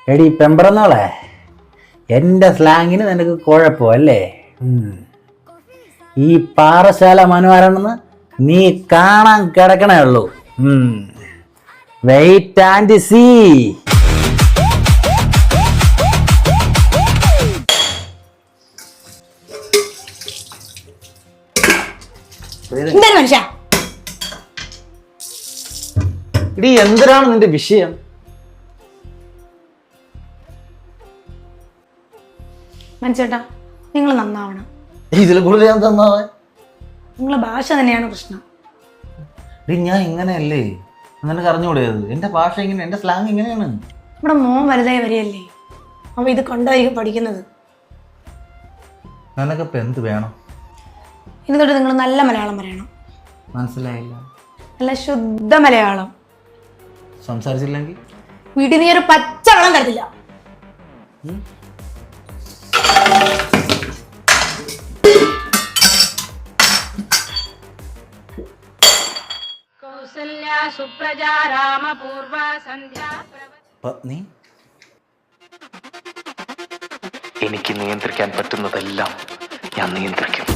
എടി പെമ്പറന്നോളെ, എൻ്റെ സ്ലാങ്ങിന് നിനക്ക് കുഴപ്പമല്ലേ? ഈ പാറശാല മനോഹരണെന്ന് നീ കാണാൻ കിടക്കണേ ഉള്ളൂ. Wait and see. മനുഷ്യ ഇടി, എന്തിനാണ് നിന്റെ വിഷയം? മനസ്സിലാ, നിങ്ങൾ നന്നാവണം. ഇതിൽ കൂടുതൽ ഞാൻ തന്നാവേ. നിങ്ങളെ ഭാഷ തന്നെയാണ് പ്രശ്നം. ഞാൻ ഇങ്ങനെയല്ലേ, നിനക്ക് അറിഞ്ഞുകൂടിയത്? എൻ്റെ ഭാഷ ഇങ്ങനെ, എൻ്റെ സ്ലാങ് ഇങ്ങനെയാണ്. ഇവിടെ മോൻ വലുതായി വരികയല്ലേ, അപ്പൊ ഇത് കണ്ടായി പഠിക്കുന്നത്. നിനക്കിപ്പോൾ എന്ത് വേണം? ഇനി തൊട്ട് നിങ്ങൾ നല്ല മലയാളം പറയണം. മനസ്സിലായില്ല? നല്ല ശുദ്ധ മലയാളം. സംസാരിച്ചില്ലെങ്കിൽ വീട്ടിൽ നീ ഒരു പച്ച വെള്ളം തരത്തില്ല. പത്നി, എനിക്ക് നിയന്ത്രിക്കാൻ പറ്റുന്നതെല്ലാം ഞാൻ നിയന്ത്രിക്കും.